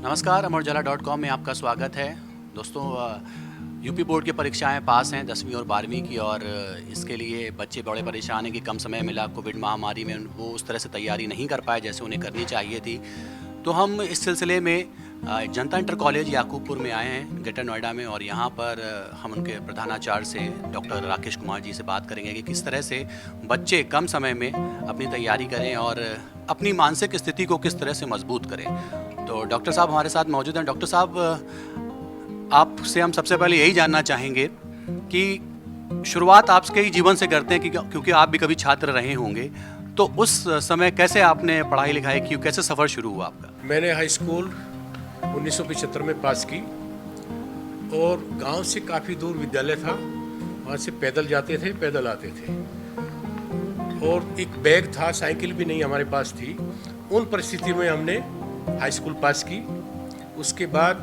नमस्कार, अमरउजाला.com में आपका स्वागत है। दोस्तों, यूपी बोर्ड की परीक्षाएं पास हैं 10वीं और 12वीं की, और इसके लिए बच्चे बड़े परेशान हैं कि कम समय मिला कोविड महामारी में, वो उस तरह से तैयारी नहीं कर पाए जैसे उन्हें करनी चाहिए थी। तो हम इस सिलसिले में जनता इंटर कॉलेज याकूबपुर में आए हैं, ग्रेटर नोएडा में, और यहाँ पर हम उनके प्रधानाचार्य से डॉक्टर राकेश कुमार जी से बात करेंगे कि किस तरह से बच्चे कम समय में अपनी तैयारी करें और अपनी मानसिक स्थिति को किस तरह से मजबूत करें। तो डॉक्टर साहब हमारे साथ मौजूद हैं। डॉक्टर साहब, आपसे हम सबसे पहले यही जानना चाहेंगे कि शुरुआत आपके ही जीवन से करते हैं, क्योंकि आप भी कभी छात्र रहे होंगे, तो उस समय कैसे आपने पढ़ाई लिखाई की, कैसे सफ़र शुरू हुआ आपका? मैंने हाई स्कूल 1975 में पास की और गांव से काफ़ी दूर विद्यालय था, वहाँ से पैदल जाते थे, पैदल आते थे, और एक बैग था, साइकिल भी नहीं हमारे पास थी। उन परिस्थिति में हमने हाई स्कूल पास की। उसके बाद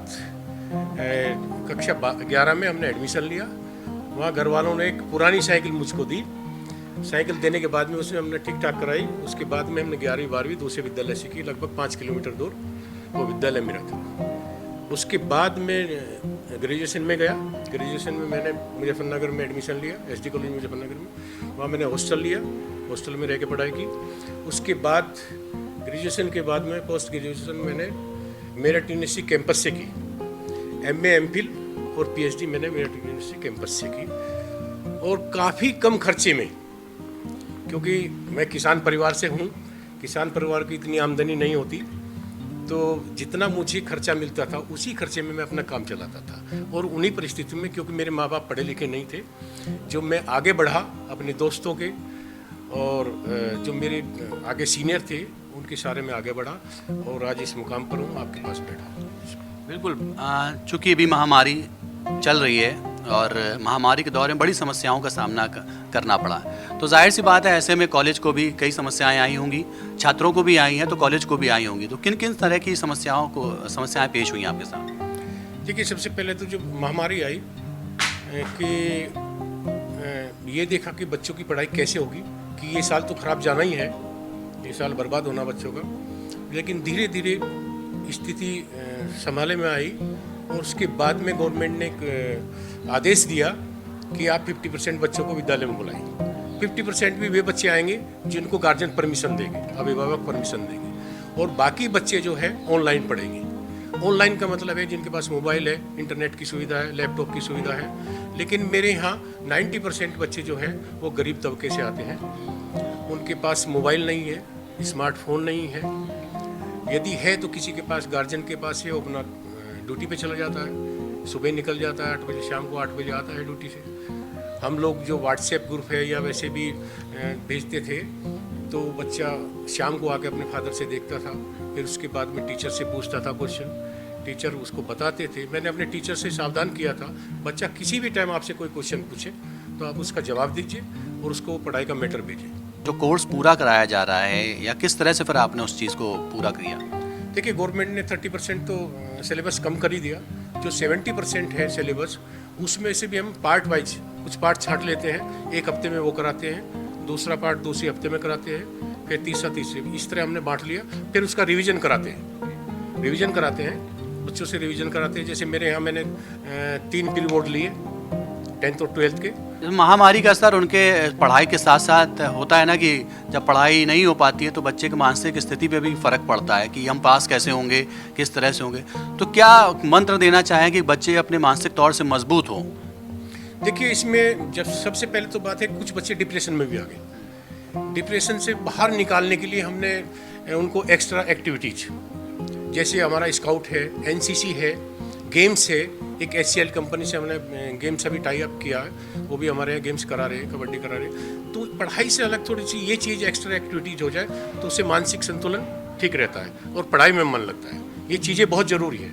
कक्षा 11 में हमने एडमिशन लिया। वहाँ घर वालों ने एक पुरानी साइकिल मुझको दी। साइकिल देने के बाद में उसमें हमने ठीक ठाक कराई। उसके बाद में हमने 11वीं 12वीं दूसरे विद्यालय से की, लगभग 5 किलोमीटर दूर वो विद्यालय मेरा था। उसके बाद में ग्रेजुएशन में गया। ग्रेजुएशन में मैंने मुजफ्फरनगर में एडमिशन लिया, एसडी कॉलेज मुजफ्फरनगर में। वहाँ मैंने हॉस्टल लिया, हॉस्टल में रह के पढ़ाई की। उसके बाद ग्रेजुएशन के बाद में पोस्ट ग्रेजुएशन मैंने मेरठ यूनिवर्सिटी कैंपस से की। एमए एमफिल और पीएचडी मैंने मेरठ यूनिवर्सिटी कैंपस से की, और काफ़ी कम खर्चे में, क्योंकि मैं किसान परिवार से हूँ। किसान परिवार की इतनी आमदनी नहीं होती, तो जितना मुझे खर्चा मिलता था उसी खर्चे में मैं अपना काम चलाता था। और उन्हीं परिस्थितियों में, क्योंकि मेरे माँ बाप पढ़े लिखे नहीं थे, जो मैं आगे बढ़ा अपने दोस्तों के, और जो मेरे आगे सीनियर थे उनके सारे में आगे बढ़ा, और आज इस मुकाम पर हूँ, आपके पास बैठा हूँ। बिल्कुल, चूँकि अभी महामारी चल रही है और महामारी के दौर में बड़ी समस्याओं का सामना करना पड़ा, तो जाहिर सी बात है ऐसे में कॉलेज को भी कई समस्याएं आई होंगी, छात्रों को भी आई हैं, तो कॉलेज को भी आई होंगी। तो किन किन तरह की समस्याएं पेश हुई आपके सामने? देखिए, सबसे पहले तो जो महामारी आई कि ये देखा कि बच्चों की पढ़ाई कैसे होगी, कि ये साल तो खराब जाना ही है, ये साल बर्बाद होना बच्चों का। लेकिन धीरे धीरे स्थिति संभाले में आई, और उसके बाद में गवर्नमेंट ने एक आदेश दिया कि आप 50% बच्चों को विद्यालय में बुलाएं। 50% भी वे बच्चे आएंगे जिनको गार्जियन परमिशन देंगे, अभिभावक परमिशन देंगे, और बाकी बच्चे जो है ऑनलाइन पढ़ेंगे। ऑनलाइन का मतलब है जिनके पास मोबाइल है, इंटरनेट की सुविधा है, लैपटॉप की सुविधा है। लेकिन मेरे यहाँ 90% बच्चे जो हैं वो गरीब तबके से आते हैं। उनके पास मोबाइल नहीं है, स्मार्टफोन नहीं है। यदि है तो किसी के पास, गार्जियन के पास है, वो अपना ड्यूटी पे चला जाता है, सुबह निकल जाता है 8 बजे, शाम को 8 बजे आता है ड्यूटी से। हम लोग जो व्हाट्सएप ग्रुप है या वैसे भी भेजते थे, तो बच्चा शाम को आके अपने फादर से देखता था, फिर उसके बाद में टीचर से पूछता था क्वेश्चन, टीचर उसको बताते थे। मैंने अपने टीचर से सावधान किया था, बच्चा किसी भी टाइम आपसे कोई क्वेश्चन पूछे तो आप उसका जवाब दीजिए और उसको पढ़ाई का मैटर भेजिए। जो कोर्स पूरा कराया जा रहा है, या किस तरह से फिर आपने उस चीज़ को पूरा किया? देखिए, गवर्नमेंट ने 30% तो सिलेबस कम कर ही दिया। जो 70% है सिलेबस, उसमें से भी हम पार्ट वाइज कुछ पार्ट छांट लेते हैं। एक हफ्ते में वो कराते हैं, दूसरा पार्ट दूसरे हफ्ते में कराते हैं, फिर तीसरे, इस तरह हमने बांट लिया। फिर उसका रिवीजन कराते हैं, बच्चों से रिवीजन कराते हैं। जैसे मेरे यहाँ मैंने 3 प्री बोर्ड लिए, 10th और 12th के। महामारी का असर उनके पढ़ाई के साथ साथ होता है ना, कि जब पढ़ाई नहीं हो पाती है तो बच्चे की मानसिक स्थिति पे भी फ़र्क पड़ता है कि हम पास कैसे होंगे, किस तरह से होंगे। तो क्या मंत्र देना चाहें कि बच्चे अपने मानसिक तौर से मजबूत हों? देखिए, इसमें जब सबसे पहले तो बात है, कुछ बच्चे डिप्रेशन में भी आ गए। डिप्रेशन से बाहर निकालने के लिए हमने उनको एक्स्ट्रा एक्टिविटीज, जैसे हमारा स्काउट है, एनसीसी है, गेम्स है। एक एचसीएल कंपनी से हमने गेम्स अभी टाई अप किया है, वो भी हमारे यहाँ गेम्स करा रहे हैं, कबड्डी करा रहे हैं। तो पढ़ाई से अलग थोड़ी सी ये चीज़ एक्स्ट्रा एक्टिविटीज हो जाए तो उससे मानसिक संतुलन ठीक रहता है और पढ़ाई में मन लगता है। ये चीज़ें बहुत ज़रूरी है।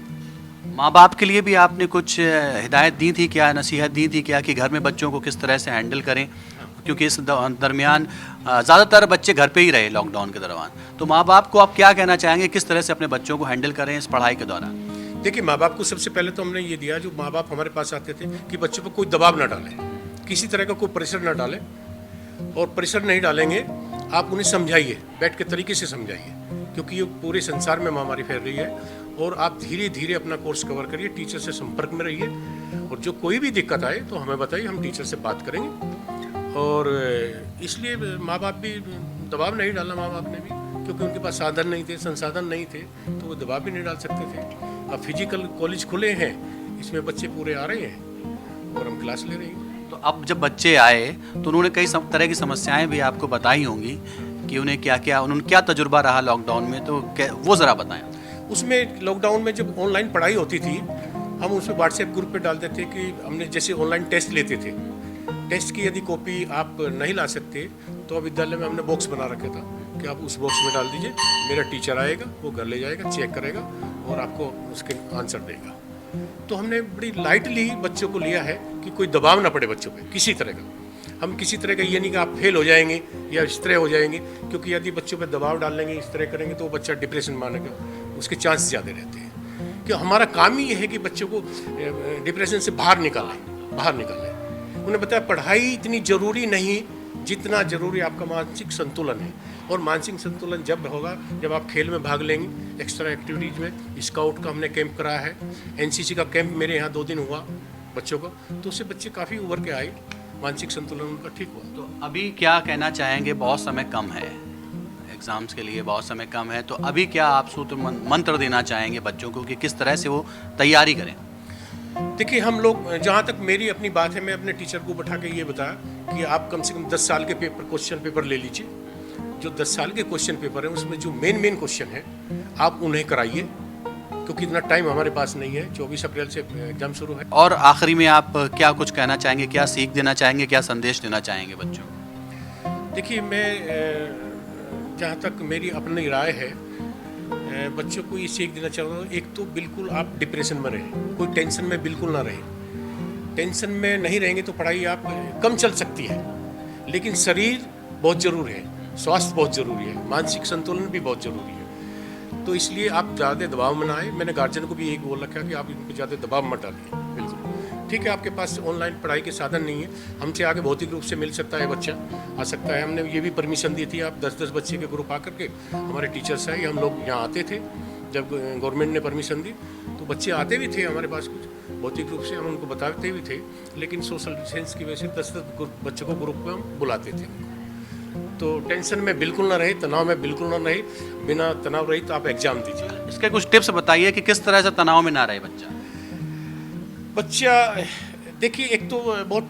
माँ बाप के लिए भी आपने कुछ हिदायत दी थी क्या, नसीहत दी थी क्या, कि घर में बच्चों को किस तरह से हैंडल करें? क्योंकि इस दरमियान ज़्यादातर बच्चे घर पे ही रहे लॉकडाउन के दौरान, तो माँ बाप को आप क्या कहना चाहेंगे, किस तरह से अपने बच्चों को हैंडल करें इस पढ़ाई के दौरान? देखिए, माँ बाप को सबसे पहले तो हमने ये दिया, जो माँ बाप हमारे पास आते थे, कि बच्चों पर कोई दबाव ना डालें, किसी तरह का कोई प्रेशर ना डालें। और प्रेशर नहीं डालेंगे आप उन्हें समझाइए, बैठ के तरीके से समझाइए, क्योंकि ये पूरे संसार में महामारी फैल रही है। और आप धीरे धीरे अपना कोर्स कवर करिए, टीचर से संपर्क में रहिए, और जो कोई भी दिक्कत आए तो हमें बताइए, हम टीचर से बात करेंगे। और इसलिए माँ बाप भी दबाव नहीं डाला, माँ बाप ने भी, क्योंकि उनके पास साधन नहीं थे, संसाधन नहीं थे, तो वो दबाव भी नहीं डाल सकते थे। अब फिजिकल कॉलेज खुले हैं, इसमें बच्चे पूरे आ रहे हैं और हम क्लास ले रहे हैं। तो अब जब बच्चे आए तो उन्होंने कई तरह की समस्याएं भी आपको बताई होंगी कि उन्हें उन्होंने क्या तजुर्बा रहा लॉकडाउन में, तो वो ज़रा बताएं। उसमें लॉकडाउन में जब ऑनलाइन पढ़ाई होती थी, हम उसमें व्हाट्सएप ग्रुप पे डालते थे कि हमने जैसे ऑनलाइन टेस्ट लेते थे, टेस्ट की यदि कॉपी आप नहीं ला सकते तो विद्यालय में हमने बॉक्स बना रखा था कि आप उस बॉक्स में डाल दीजिए, मेरा टीचर आएगा, वो घर ले जाएगा, चेक करेगा और आपको उसके आंसर देगा। तो हमने बड़ी लाइटली बच्चों को लिया है कि कोई दबाव ना पड़े बच्चों पे किसी तरह का। हम किसी तरह का ये नहीं कि आप फेल हो जाएंगे या इस तरह हो जाएंगे, क्योंकि यदि बच्चों पे दबाव डालेंगे, इस तरह करेंगे, तो वो बच्चा डिप्रेशन मानेगा, उसके चांस ज़्यादा रहते हैं। कि हमारा काम ही ये है कि बच्चों को डिप्रेशन से बाहर निकालें। उन्हें बताया पढ़ाई इतनी ज़रूरी नहीं जितना ज़रूरी आपका मानसिक संतुलन है। और मानसिक संतुलन जब होगा जब आप खेल में भाग लेंगे, एक्स्ट्रा एक्टिविटीज़ में। स्काउट का हमने कैंप कराया है, एनसीसी का कैंप मेरे यहाँ 2 दिन हुआ बच्चों का, तो उससे बच्चे काफ़ी उभर के आए, मानसिक संतुलन उनका ठीक हुआ। तो अभी क्या कहना चाहेंगे, बहुत समय कम है, एग्ज़ाम्स के लिए बहुत समय कम है, तो अभी क्या आप सूत्र मंत्र देना चाहेंगे बच्चों को कि किस तरह से वो तैयारी करें? देखिए, हम लोग, जहाँ तक मेरी अपनी बात है, मैं अपने टीचर को बैठा के ये बताया कि आप कम से कम 10 साल के क्वेश्चन पेपर ले लीजिए। जो 10 साल के क्वेश्चन पेपर हैं उसमें जो मेन क्वेश्चन है आप उन्हें कराइए, क्योंकि इतना टाइम हमारे पास नहीं है। 24 अप्रैल से एग्जाम शुरू है। और आखिरी में आप क्या कुछ कहना चाहेंगे, क्या सीख देना चाहेंगे, क्या संदेश देना चाहेंगे बच्चों को? देखिए, मैं जहाँ तक मेरी अपनी राय है, बच्चों को ये सीख देना चाहूँगा। एक तो बिल्कुल आप डिप्रेशन में रहें, कोई टेंशन में बिल्कुल ना रहें। टेंशन में नहीं रहेंगे तो पढ़ाई आप कम चल सकती है, लेकिन शरीर बहुत ज़रूरी है, स्वास्थ्य बहुत ज़रूरी है, मानसिक संतुलन भी बहुत ज़रूरी है। तो इसलिए आप ज़्यादा दबाव में ना आए। मैंने गार्जियन को भी एक बोल रखा कि आप इन पर ज़्यादा दबाव मत डालिए। बिल्कुल ठीक है, आपके पास ऑनलाइन पढ़ाई के साधन नहीं है, हमसे आगे भौतिक रूप से मिल सकता है, बच्चा आ सकता है। हमने ये भी परमिशन दी थी, आप 10-10 बच्चे के ग्रुप आकर के, हमारे टीचर्स आए, हम लोग यहाँ आते थे। जब गवर्नमेंट ने परमिशन दी तो बच्चे आते भी थे हमारे पास, कुछ भौतिक रूप से हम उनको बताते भी थे, लेकिन सोशल डिस्टेंस की वजह से 10-10 बच्चों को ग्रुप में हम बुलाते थे। तो टेंशन में बिल्कुल ना रहे, तनाव में बिल्कुल ना रहे। बिना तनाव रही तो आप एग्जाम दीजिए। इसके कुछ टिप्स बताइए कि किस तरह से तनाव में ना रहे बच्चा। देखिए, एक तो बहुत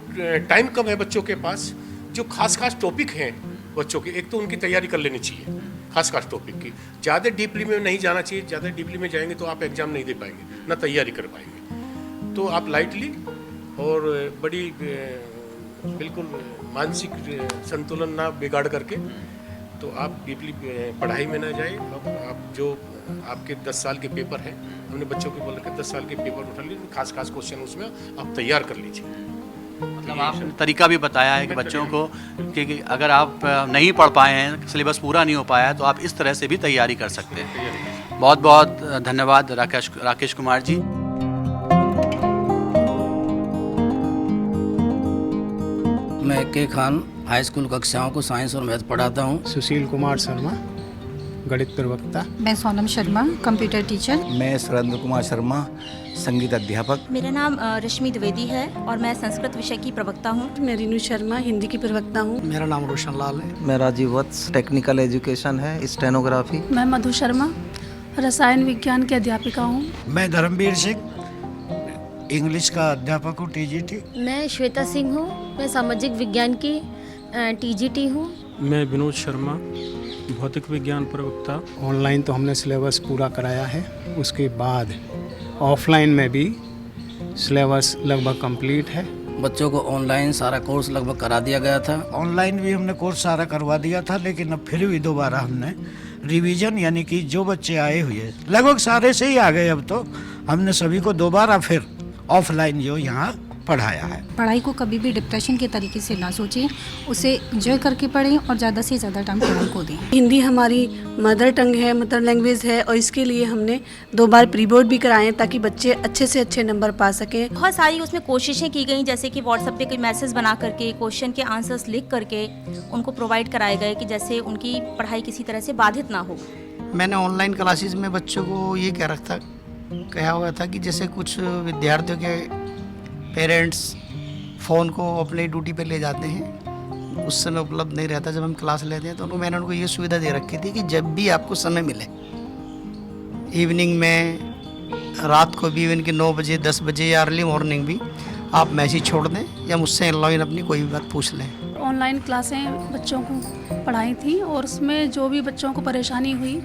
टाइम कम है बच्चों के पास। जो खास टॉपिक हैं बच्चों के, एक तो उनकी तैयारी कर लेनी चाहिए खास टॉपिक की। ज़्यादा डीपली में नहीं जाना चाहिए, ज़्यादा डीपली में जाएंगे तो आप एग्ज़ाम नहीं दे पाएंगे, ना तैयारी कर पाएंगे। तो आप लाइटली और बड़ी बिल्कुल मानसिक संतुलन ना बिगाड़ करके तो आप डीपली पढ़ाई में ना जाए। अब आप जो आपके 10 साल के पेपर हैं, हमने बच्चों को बोल रखा 10 साल के पेपर उठा लीजिए, खास क्वेश्चन उसमें आप तैयार कर लीजिए। मतलब आपने तरीका भी बताया है कि बच्चों को कि अगर आप नहीं पढ़ पाए हैं, सिलेबस पूरा नहीं हो पाया है, तो आप इस तरह से भी तैयारी कर सकते हैं। बहुत बहुत धन्यवाद राकेश कुमार जी। मैं के खान हाई स्कूल कक्षाओं को साइंस और मैथ पढ़ाता हूँ। सुशील कुमार शर्मा, गणित प्रवक्ता। मैं सोनम शर्मा, कंप्यूटर टीचर। मैं सुरेंद्र कुमार शर्मा, संगीत अध्यापक। मेरा नाम रश्मि द्विवेदी है और मैं संस्कृत विषय की प्रवक्ता हूँ। मैं रीनू शर्मा, हिंदी की प्रवक्ता हूँ। मेरा नाम रोशन लाल है। मैं राजीव वत्स, टेक्निकल एजुकेशन है, स्टेनोग्राफी। मैं मधु शर्मा, रसायन विज्ञान की अध्यापिका हूँ। मैं धर्मवीर सिंह, इंग्लिश का अध्यापक हूँ, टीजीटी। मैं श्वेता सिंह हूँ, मैं सामाजिक विज्ञान की टीजीटी हूँ। मैं विनोद शर्मा, भौतिक विज्ञान प्रवक्ता। ऑनलाइन तो हमने सिलेबस पूरा कराया है, उसके बाद ऑफलाइन में भी सिलेबस लगभग कंप्लीट है। बच्चों को ऑनलाइन सारा कोर्स लगभग करा दिया गया था। ऑनलाइन भी हमने कोर्स सारा करवा दिया था, लेकिन अब फिर भी दोबारा हमने रिवीजन, यानी कि जो बच्चे आए हुए लगभग सारे से ही आ गए, अब तो हमने सभी को दोबारा फिर ऑफलाइन जो यहाँ पढ़ाया है। पढ़ाई को कभी भी डिप्रेशन के तरीके से ना सोचें, उसे एंजॉय करके पढ़ें और ज़्यादा से ज़्यादा टाइम पढ़ाई को दें। हिंदी हमारी मदर टंग है, मदर लैंग्वेज है, और इसके लिए हमने 2 बार प्री बोर्ड भी कराए हैं ताकि बच्चे अच्छे से अच्छे नंबर पा सकें। बहुत सारी उसमें कोशिशें की गई, जैसे कि व्हाट्सएप पे कोई मैसेज बना करके क्वेश्चन के आंसर्स लिख करके उनको प्रोवाइड कराए गए कि जैसे उनकी पढ़ाई किसी तरह से बाधित ना हो। मैंने ऑनलाइन क्लासेस में बच्चों को ये कहा हुआ था कि जैसे कुछ विद्यार्थियों के पेरेंट्स फ़ोन को अपनी ड्यूटी पे ले जाते हैं, उस समय उपलब्ध नहीं रहता जब हम क्लास लेते हैं, तो मैंने उनको ये सुविधा दे रखी थी कि जब भी आपको समय मिले, इवनिंग में, रात को भी, इवन के 9 बजे, 10 बजे या अर्ली मॉर्निंग भी आप मैसेज छोड़ दें या मुझसे ऑनलाइन अपनी कोई भी बात पूछ लें। ऑनलाइन क्लासें बच्चों को पढ़ाई थी और उसमें जो भी बच्चों को परेशानी हुई,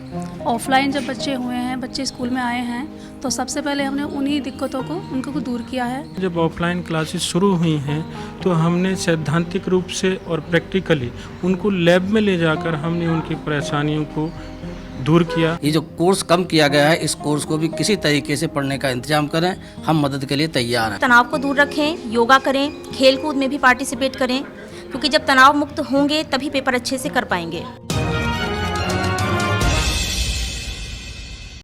ऑफलाइन जब बच्चे हुए हैं, बच्चे स्कूल में आए हैं, तो सबसे पहले हमने उन्हीं दिक्कतों को उनको दूर किया है। जब ऑफलाइन क्लासेस शुरू हुई हैं तो हमने सैद्धांतिक रूप से और प्रैक्टिकली उनको लैब में ले जाकर हमने उनकी परेशानियों को दूर किया। ये जो कोर्स कम किया गया है, इस कोर्स को भी किसी तरीके से पढ़ने का इंतजाम करें, हम मदद के लिए तैयार हैं। तनाव को दूर रखें, योगा करें, खेल कूद में भी पार्टिसिपेट करें, क्योंकि जब तनाव मुक्त होंगे तभी पेपर अच्छे से कर पाएंगे।